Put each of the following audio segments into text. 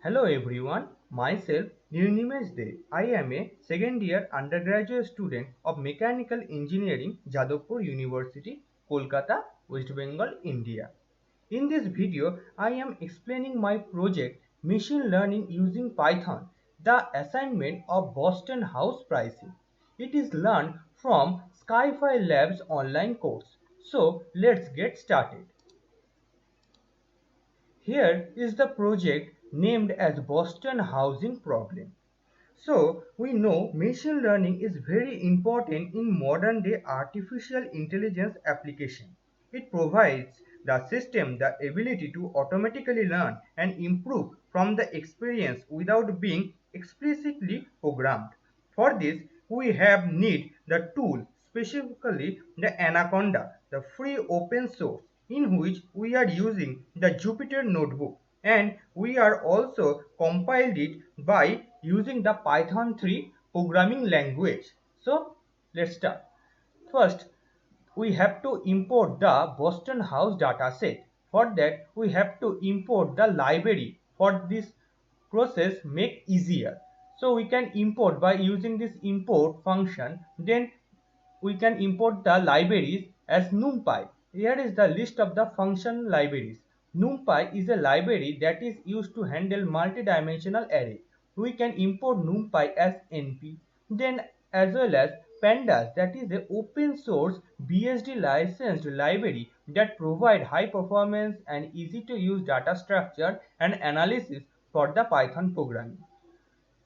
Hello everyone, myself Nirnimesh. I am a second year undergraduate student of Mechanical Engineering, Jadavpur University, Kolkata, West Bengal, India. In this video, I am explaining my project Machine Learning using Python, the assignment of Boston House pricing. It is learned from Skyfi Labs online course. So let's get started. Here is the project named as Boston Housing Problem. So we know machine learning is very important in modern day artificial intelligence application. It provides the system the ability to automatically learn and improve from the experience without being explicitly programmed. For this, we have need the tool, specifically the Anaconda, the free open source, in which we are using the Jupyter Notebook, and we are also compiled it by using the Python 3 programming language. So let's start. First, we have to import the Boston House dataset. For that, we have to import the library. For this process make easier. So we can import by using this import function. Then we can import the libraries as NumPy. Here is the list of the function libraries. NumPy is a library that is used to handle multi-dimensional array. We can import NumPy as NP. Then as well as Pandas, that is a open source BSD licensed library that provide high performance and easy to use data structure and analysis for the Python programming.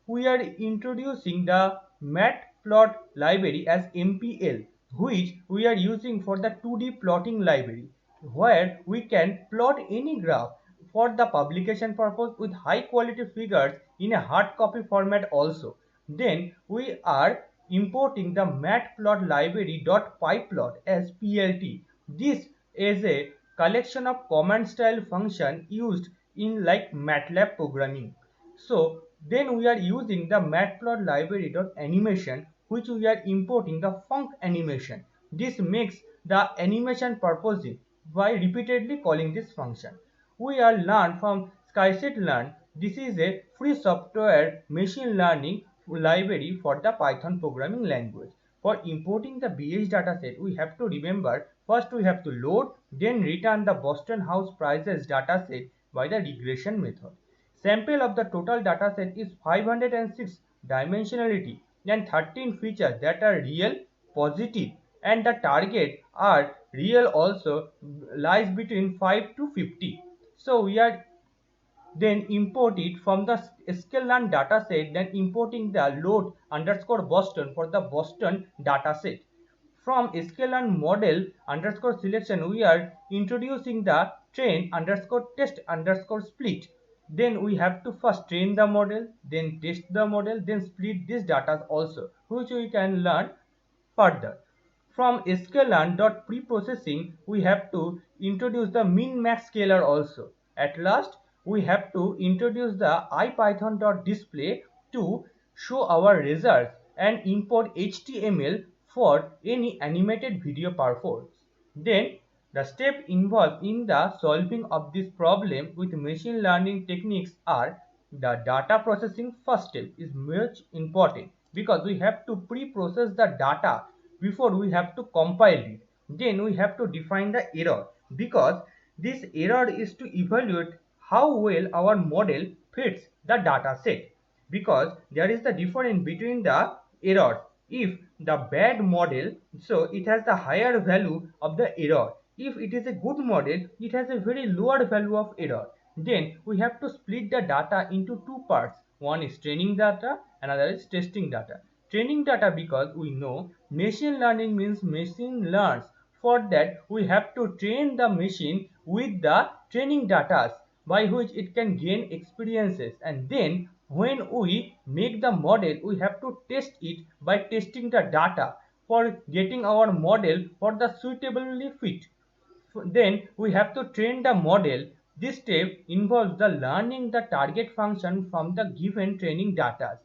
We are introducing the matplot library as MPL, which we are using for the 2D plotting library, where we can plot any graph for the publication purpose with high quality figures in a hard copy format also. Then we are importing the matplot library.pyplot as PLT. This is a collection of command style function used in like MATLAB programming. So then we are using the matplot library.animation, which we are importing the func animation. This makes the animation purposes by repeatedly calling this function. We are learned from Learn. This is a free software machine learning library for the Python programming language. For importing the Bh dataset, we have to remember first we have to load, then return the Boston House prices dataset by the regression method. Sample of the total dataset is 506 dimensionality and 13 features that are real, positive, and the target are real also lies between 5 to 50. So we are then import it from the sklearn dataset, then importing the load underscore Boston for the Boston dataset. From sklearn model underscore selection, we are introducing the train underscore test underscore split. Then we have to first train the model, then test the model, then split this data also, which we can learn further. From sklearn.preprocessing, we have to introduce the min-max scalar also. At last, we have to introduce the ipython.display to show our results and import HTML for any animated video purpose. Then the steps involved in the solving of this problem with machine learning techniques are the data processing. First step is much important because we have to pre-process the data before we have to compile it. Then we have to define the error because this error is to evaluate how well our model fits the data set, because there is the difference between the errors. If the bad model, so it has the higher value of the error. If it is a good model, it has a very lower value of error. Then we have to split the data into two parts. One is training data, another is testing data. Training data, because we know machine learning means machine learns. For that we have to train the machine with the training data by which it can gain experiences, and then when we make the model we have to test it by testing the data for getting our model for the suitably fit. Then we have to train the model. This step involves the learning the target function from the given training data,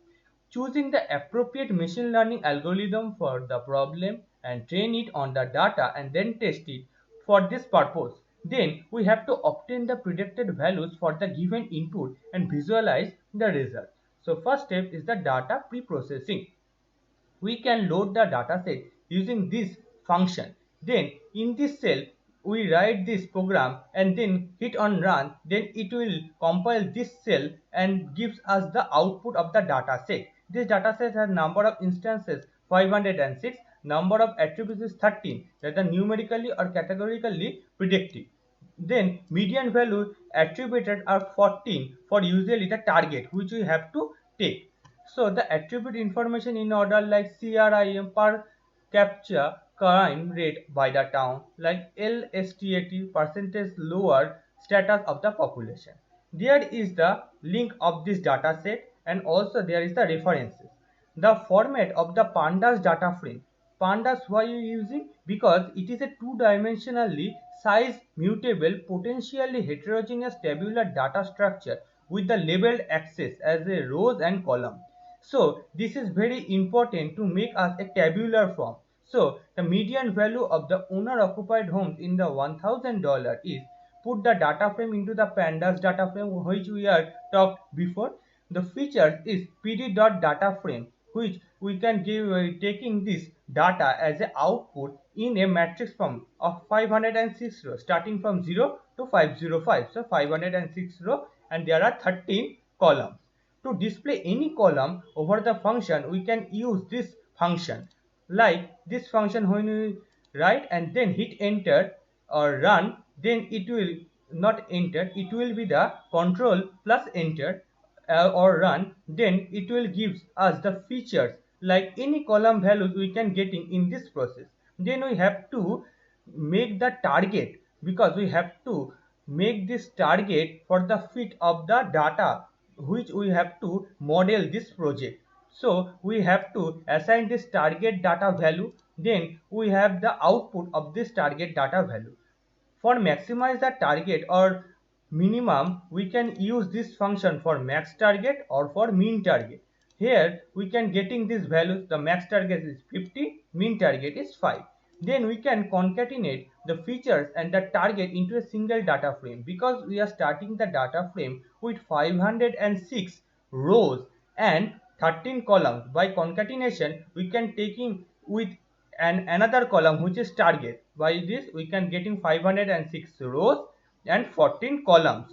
choosing the appropriate machine learning algorithm for the problem and train it on the data and then test it. For this purpose, Then we have to obtain the predicted values for the given input and visualize the result. So first step is the data pre-processing. We can load the dataset using this function. Then in this cell we write this program and then hit on run. Then it will compile this cell and gives us the output of the dataset. This dataset has number of instances 506, number of attributes is 13, that are numerically or categorically predictive. Then median value attributed are 14 for usually the target which we have to take. So the attribute information in order like CRIM per capture crime rate by the town, like LSTAT percentage lower status of the population. There is the link of this data set and also there is the references. The format of the pandas data frame. Pandas why you using? Because it is a two-dimensionally size mutable potentially heterogeneous tabular data structure with the labeled axis as a rows and column. So this is very important to make us a tabular form. So the median value of the owner occupied homes in the $1,000 is, put the data frame into the pandas data frame which we are talked before. The feature is pd.dataframe which we can give taking this data as an output in a matrix form of 506 rows starting from 0 to 505. So 506 rows and there are 13 columns. To display any column over the function, we can use this function. Like this function, when we write and then hit enter or run, then it will not enter, it will be the control plus enter or run, then it will give us the features like any column values we can getting in this process. Then we have to make the target, because we have to make this target for the fit of the data which we have to model this project. So we have to assign this target data value, then we have the output of this target data value. For maximize the target or minimum, we can use this function for max target or for min target. Here we can getting these values, the max target is 50, min target is 5. Then we can concatenate the features and the target into a single data frame, because we are starting the data frame with 506 rows and 13 columns. By concatenation we can taking with and another column which is target. By this we can getting 506 rows and 14 columns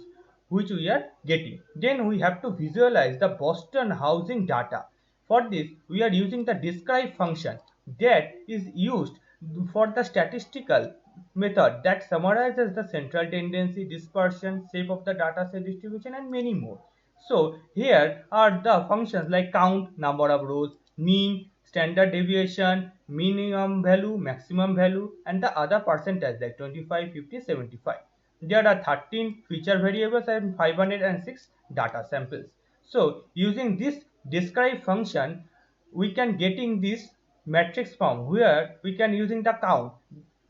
which we are getting. Then we have to visualize the Boston housing data. For this we are using the describe function that is used for the statistical method that summarizes the central tendency, dispersion, shape of the data set distribution and many more. So here are the functions like count, number of rows, mean, standard deviation, minimum value, maximum value and the other percentage like 25, 50, 75. There are 13 feature variables and 506 data samples. So using this describe function we can getting this matrix form where we can using the count,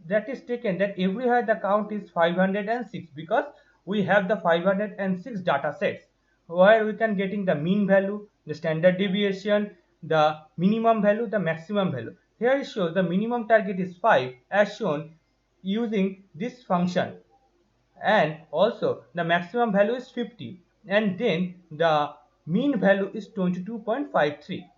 that is taken that everywhere the count is 506 because we have the 506 data sets where we can getting the mean value, the standard deviation, the minimum value, the maximum value. Here it shows the minimum target is 5 as shown using this function, and also the maximum value is 50 and then the mean value is 22.53.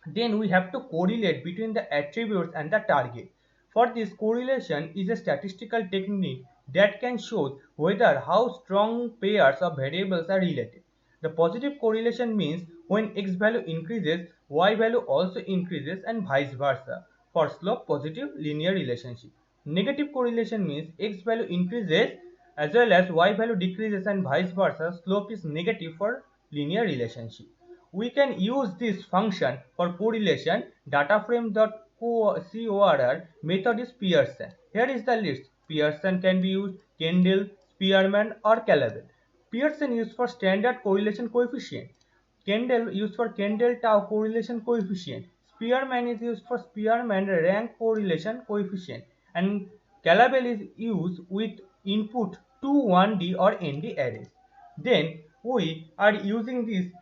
Then we have to correlate between the attributes and the target. For this, correlation is a statistical technique that can show whether how strong pairs of variables are related. The positive correlation means when x value increases, y value also increases and vice versa for slope positive linear relationship. Negative correlation means x value increases as well as y value decreases and vice versa, slope is negative for linear relationship. We can use this function for correlation. Dataframe.corr method is Pearson. Here is the list. Pearson can be used, Kendall, Spearman or Calavel. Pearson used for standard correlation coefficient. Kendall used for Kendall tau correlation coefficient. Spearman is used for Spearman rank correlation coefficient. And Calavel is used with input 2 1D or ND arrays. Then we are using this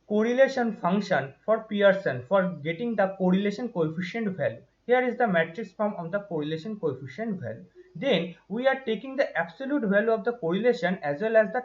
correlation function for Pearson for getting the correlation coefficient value. Here is the matrix form of the correlation coefficient value. Then we are taking the absolute value of the correlation as well as the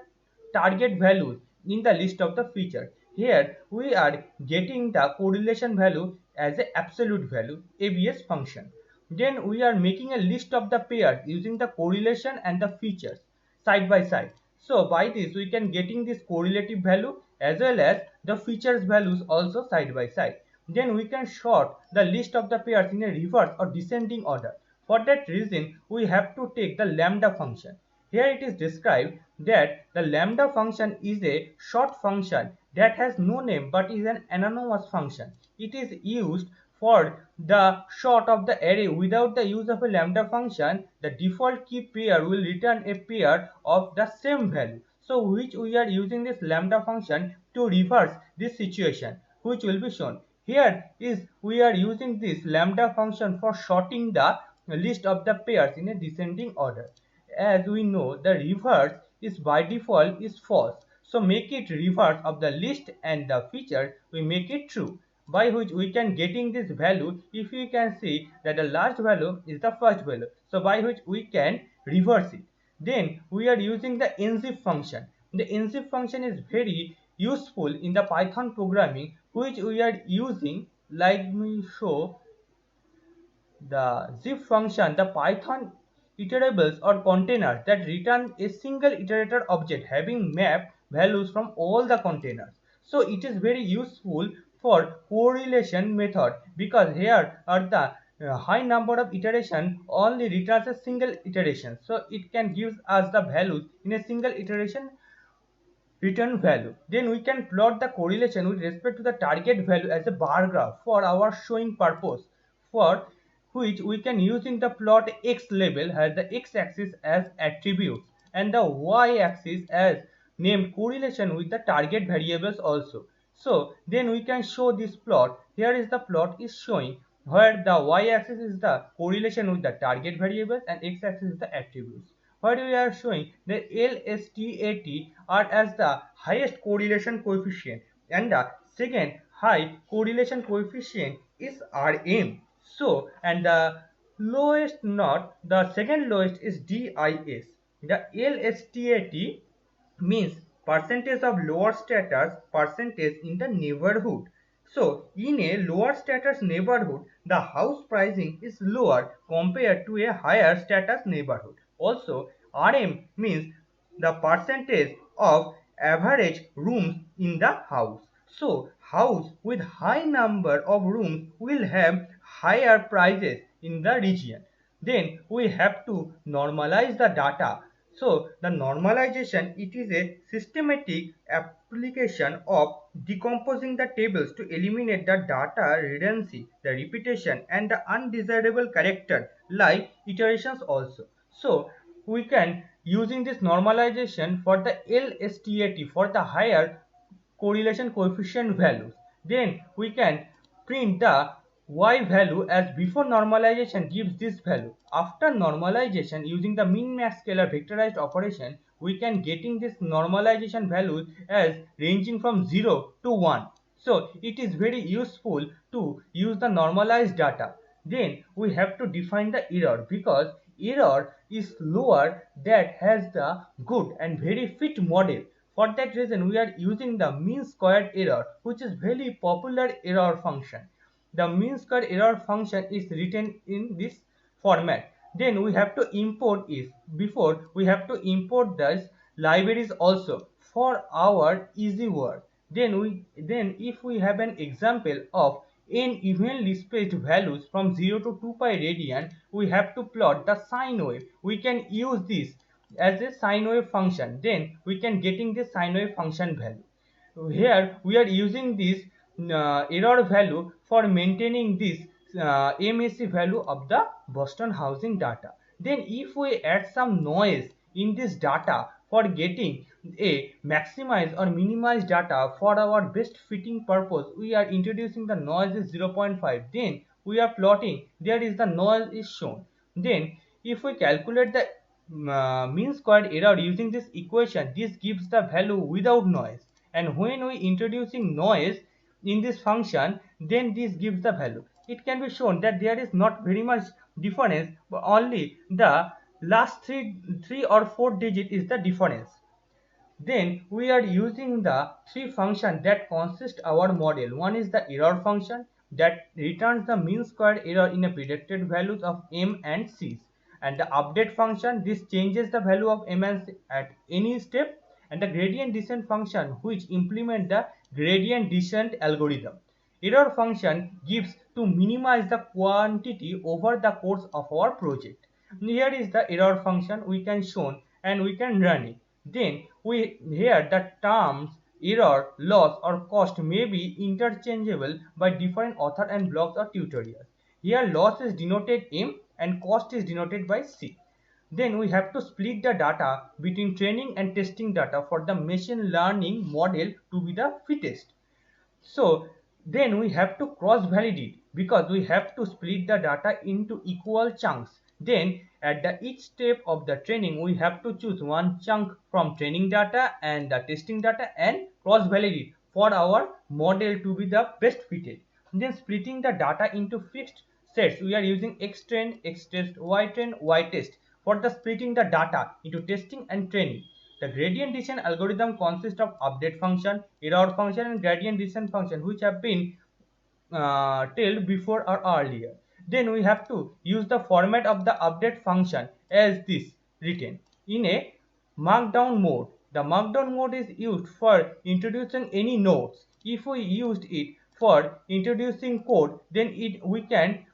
target values in the list of the feature. Here we are getting the correlation value as an absolute value, ABS function. Then we are making a list of the pairs using the correlation and the features side by side. So by this we can getting this correlative value as well as the features values also side by side. Then we can sort the list of the pairs in a reverse or descending order. For that reason we have to take the lambda function. Here it is described that the lambda function is a short function that has no name but is an anonymous function. It is used for the sort of the array. Without the use of a lambda function, the default key pair will return a pair of the same value. So which we are using this lambda function to reverse this situation, which will be shown. Here is we are using this lambda function for sorting the list of the pairs in a descending order. As we know, the reverse is by default is false, so make it reverse of the list and the feature we make it true, by which we can getting this value. If we can see that the last value is the first value, so by which we can reverse it. Then we are using the nzip function. The nzip function is very useful in the Python programming, which we are using. Let me show the zip function, the Python iterables or containers that return a single iterator object having map values from all the containers. So it is very useful for correlation method, because here are the high number of iteration only returns a single iteration. So it can give us the values in a single iteration return value. Then we can plot the correlation with respect to the target value as a bar graph for our showing purpose, for which we can using the plot x label has the x-axis as attributes and the y-axis as named correlation with the target variables also. So then we can show this plot. Here is the plot is showing where the y-axis is the correlation with the target variables and x-axis is the attributes, where we are showing the LSTAT are as the highest correlation coefficient and the second high correlation coefficient is RM. So and the lowest, not the second lowest, is DIS. The LSTAT means percentage of lower status percentage in the neighborhood. So in a lower status neighborhood, the house pricing is lower compared to a higher status neighborhood. Also, RM means the percentage of average rooms in the house. So house with high number of rooms will have higher prices in the region. Then we have to normalize the data. So the normalization, it is a systematic application of decomposing the tables to eliminate the data redundancy, the repetition and the undesirable character like iterations also. So we can using this normalization for the LSTAT for the higher correlation coefficient values. Then we can print the y value as before normalization gives this value. After normalization using the min max scalar vectorized operation, we can getting this normalization value as ranging from 0 to 1. So it is very useful to use the normalized data. Then we have to define the error, because error is lower that has the good and very fit model. For that reason, we are using the mean squared error, which is very popular error function. The mean squared error function is written in this format. Then we have to import is before we have to import this libraries also for our easy work. Then if we have an example of n evenly spaced values from 0 to 2 pi radian, we have to plot the sine wave. We can use this as a sine wave function. Then we can getting the sine wave function value. Here we are using this error value for maintaining this MAC value of the Boston housing data. Then if we add some noise in this data for getting a maximize or minimize data for our best fitting purpose, we are introducing the noise is 0.5. Then we are plotting, there is the noise is shown. Then if we calculate the mean squared error using this equation, this gives the value without noise, and when we introducing noise in this function, then this gives the value. It can be shown that there is not very much difference, but only the last three or four digit is the difference. Then we are using the three functions that consist our model. One is the error function that returns the mean square error in a predicted values of m and c, and the update function, this changes the value of m and c at any step, and the gradient descent function which implement the gradient descent algorithm. Error function gives to minimize the quantity over the course of our project. Here is the error function we can show and we can run it. Then we here the terms error, loss or cost may be interchangeable by different author and blogs or tutorials. Here loss is denoted M and cost is denoted by C. Then we have to split the data between training and testing data for the machine learning model to be the fittest. So then we have to cross validate because we have to split the data into equal chunks. Then at the each step of the training we have to choose one chunk from training data and the testing data and cross validate for our model to be the best fitted. Then splitting the data into fixed sets, we are using xtrain, xtest, ytrain, ytest for the splitting the data into testing and training. The gradient descent algorithm consists of update function, error function, and gradient descent function, which have been told before or earlier. Then we have to use the format of the update function as this written in a markdown mode. The markdown mode is used for introducing any nodes. If we used it for introducing code, then we can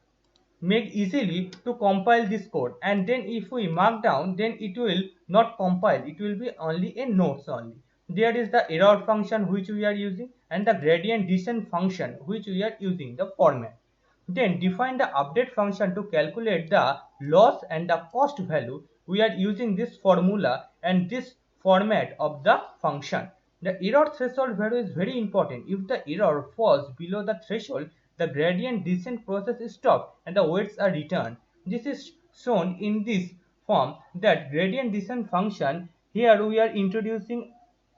make easily to compile this code, and then if we mark down then it will not compile, it will be only a notes only. There is the error function which we are using and the gradient descent function which we are using the format. Then define the update function to calculate the loss and the cost value. We are using this formula and this format of the function. The error threshold value is very important. If the error falls below the threshold, the gradient descent process is stopped and the weights are returned. This is shown in this form that gradient descent function. Here we are introducing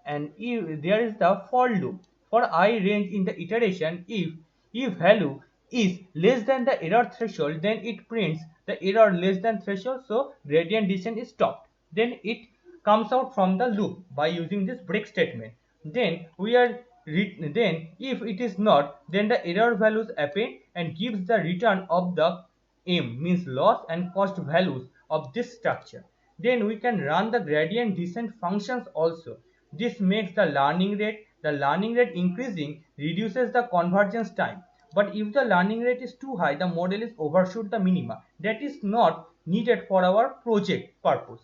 and if there is the for loop for I range in the iteration. If value is less than the error threshold, then it prints the error less than threshold, so gradient descent is stopped. Then it comes out from the loop by using this break statement. Then we are then if it is not, then the error values append and gives the return of the m means loss and cost values of this structure. Then we can run the gradient descent functions also. This makes the learning rate. The learning rate increasing reduces the convergence time. But if the learning rate is too high, the model is overshoot the minima. That is not needed for our project purpose.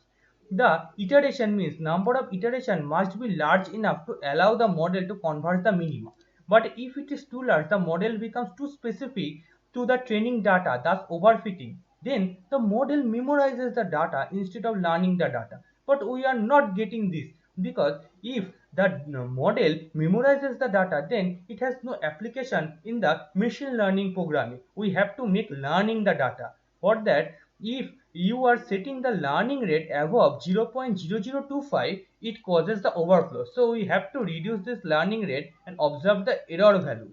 The iteration means number of iteration must be large enough to allow the model to converge the minima. But if it is too large, the model becomes too specific to the training data, thus overfitting. Then the model memorizes the data instead of learning the data. But we are not getting this because if the model memorizes the data, then it has no application in the machine learning programming. We have to make learning the data. For that, if you are setting the learning rate above 0.0025, it causes the overflow. So we have to reduce this learning rate and observe the error value.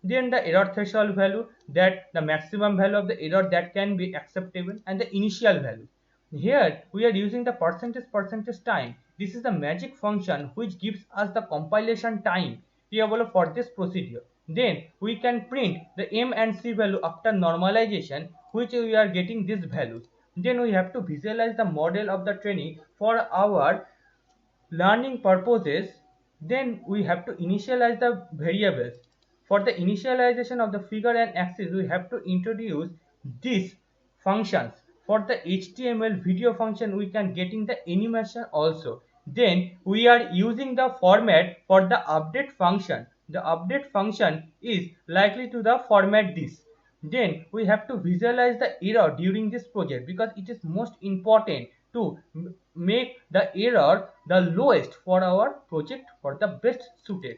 Then the error threshold value, that the maximum value of the error that can be acceptable, and the initial value. Here we are using the percentage time. This is the magic function which gives us the compilation time for this procedure. Then we can print the m and c value after normalization, which we are getting these values. Then we have to visualize the model of the training for our learning purposes. Then we have to initialize the variables. For the initialization of the figure and axis, we have to introduce these functions. For the HTML video function, we can getting the animation also. Then we are using the format for the update function. The update function is likely to the format this. Then we have to visualize the error during this project because it is most important to make the error the lowest for our project for the best suited.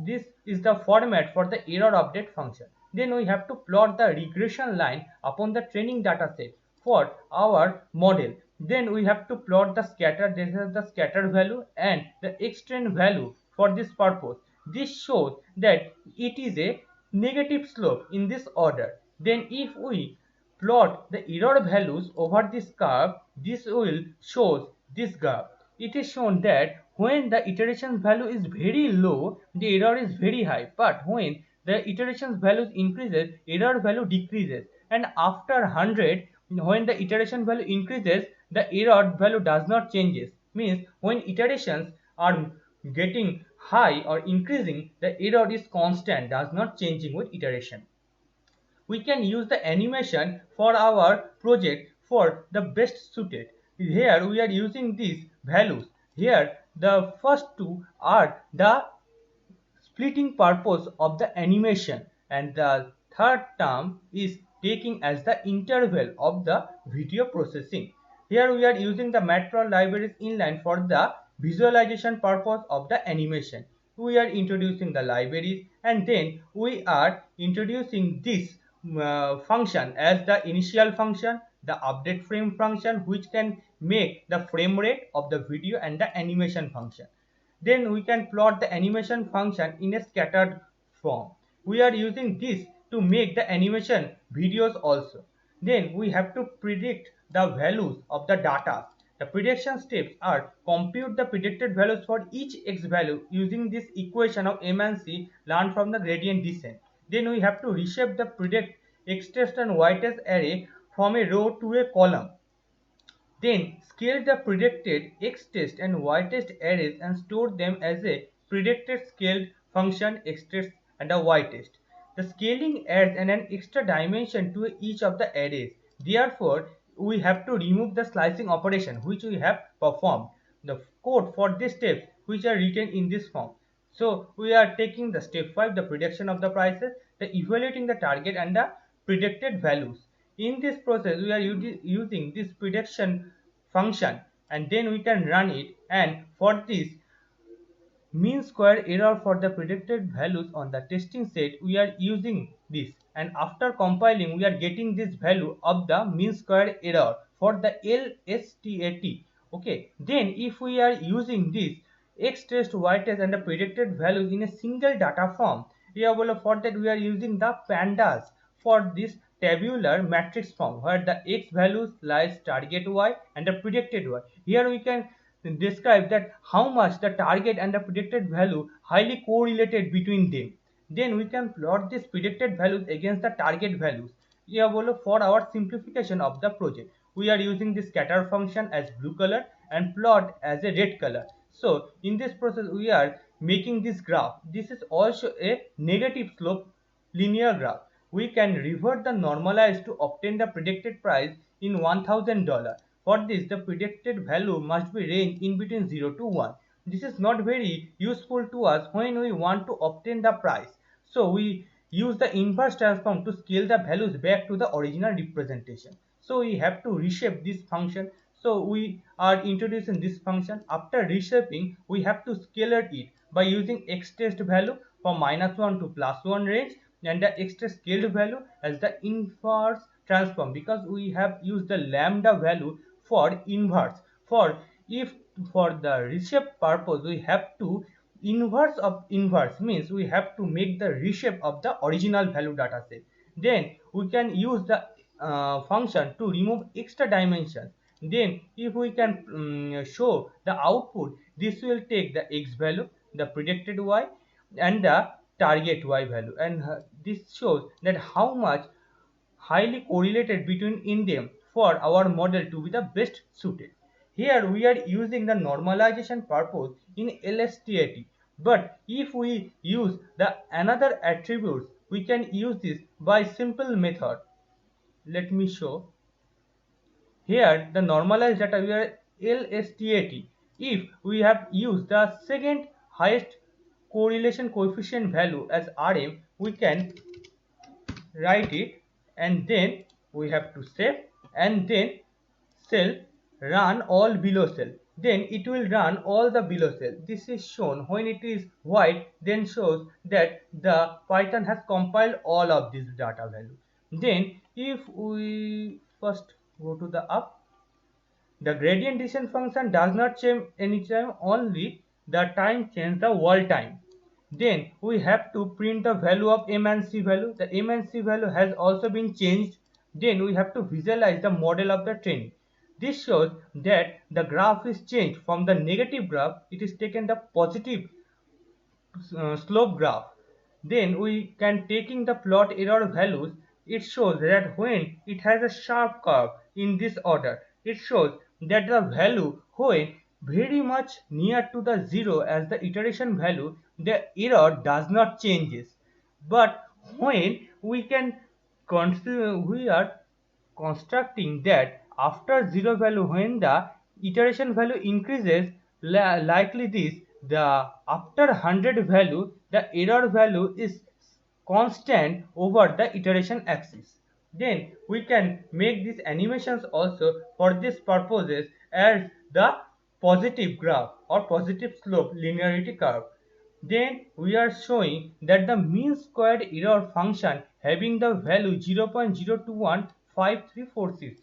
This is the format for the error update function. Then we have to plot the regression line upon the training data set for our model. Then we have to plot the scatter. This is the scatter value and the extend value for this purpose. This shows that it is a negative slope in this order. Then if we plot the error values over this curve, this will shows this graph. It is shown that when the iteration value is very low, the error is very high, but when the iterations values increases, error value decreases, and after 100, when the iteration value increases, the error value does not changes. Means when iterations are getting high or increasing, the error is constant, does not changing with iteration. We can use the animation for our project for the best suited. Here we are using these values. Here the first two are the splitting purpose of the animation, and the third term is taking as the interval of the video processing. Here we are using the Matplotlib libraries inline for the visualization purpose of the animation. We are introducing the libraries, and then we are introducing this function as the initial function, the update frame function, which can make the frame rate of the video, and the animation function. Then we can plot the animation function in a scattered form. We are using this to make the animation videos also. Then we have to predict the values of the data. The prediction steps are compute the predicted values for each x value using this equation of m and c learned from the gradient descent. Then we have to reshape the predict x test and y test array from a row to a column. Then scale the predicted x-test and y-test arrays and store them as a predicted scaled function x-test and a y-test. The scaling adds an extra dimension to each of the arrays. Therefore, we have to remove the slicing operation which we have performed. The code for these steps which are written in this form. So we are taking the step 5, the prediction of the prices, the evaluating the target and the predicted values. In this process, we are using this prediction function, and then we can run it, and for this mean square error for the predicted values on the testing set, we are using this, and after compiling we are getting this value of the mean square error for the LSTAT. Okay, then if we are using this x test, y test and the predicted values in a single data form, for that we are using the pandas for this tabular matrix form where the x values lies target y and the predicted y. Here we can describe that how much the target and the predicted value highly correlated between them. Then we can plot these predicted values against the target values. For our simplification of the project, we are using the scatter function as blue color and plot as a red color. So in this process we are making this graph. This is also a negative slope linear graph. We can revert the normalized to obtain the predicted price in $1,000. For this, the predicted value must be ranged in between 0 to 1. This is not very useful to us when we want to obtain the price. So we use the inverse transform to scale the values back to the original representation. So we have to reshape this function. So we are introducing this function. After reshaping, we have to scalar it by using x test value from -1 to +1 range and the extra scaled value as the inverse transform, because we have used the lambda value for inverse. For if for the reshape purpose we have to inverse of inverse, means we have to make the reshape of the original value data set. Then we can use the function to remove extra dimensions. Then if we can show the output, this will take the x value, the predicted y and the target y value, and this shows that how much highly correlated between in them for our model to be the best suited. Here we are using the normalization purpose in LSTAT, but if we use the another attributes, we can use this by simple method. Let me show. Here the normalized data we are LSTAT. If we have used the second highest correlation coefficient value as Rm, we can write it, and then we have to save, and then cell run all below cell. Then it will run all the below cell. This is shown when it is white, then shows that the Python has compiled all of this data value. Then if we first go to the up, the gradient descent function does not change anytime, only the time change the wall time. Then we have to print the value of m and c value. The m and c value has also been changed Then we have to visualize the model of the training. This shows that the graph is changed from the negative graph, it is taken the positive slope graph. Then we can taking the plot error values. It shows that when it has a sharp curve in this order, it shows that the value when very much near to the zero as the iteration value, the error does not changes. But when we are constructing that after zero value, when the iteration value increases, likely this, the after 100 value the error value is constant over the iteration axis. Then we can make these animations also for these purposes as the positive graph or positive slope linearity curve. Then we are showing that the mean squared error function having the value 0.021546,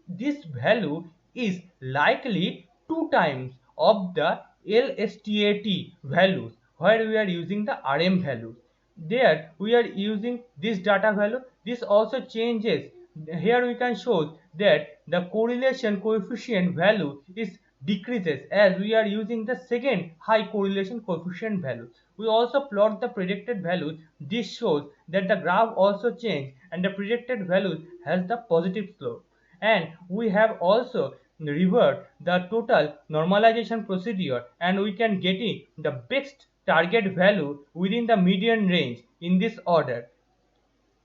this value is likely 2 times of the LSTAT values where we are using the RM values. There we are using this data value. This also changes. Here we can show that the correlation coefficient value is decreases as we are using the second high correlation coefficient value. We also plot the predicted values. This shows that the graph also changed and the predicted value has the positive slope. And we have also revert the total normalization procedure, and we can getting the best target value within the median range in this order.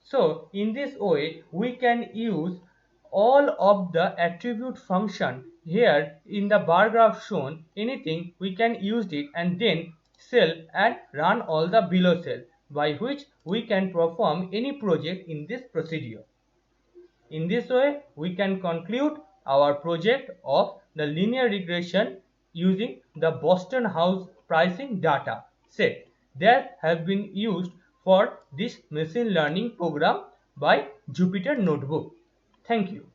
So in this way we can use all of the attribute function here in the bar graph shown. Anything we can use it and then cell and run all the below cell, by which we can perform any project in this procedure. In this way, we can conclude our project of the linear regression using the Boston house pricing data set that have been used for this machine learning program by Jupyter Notebook. Thank you.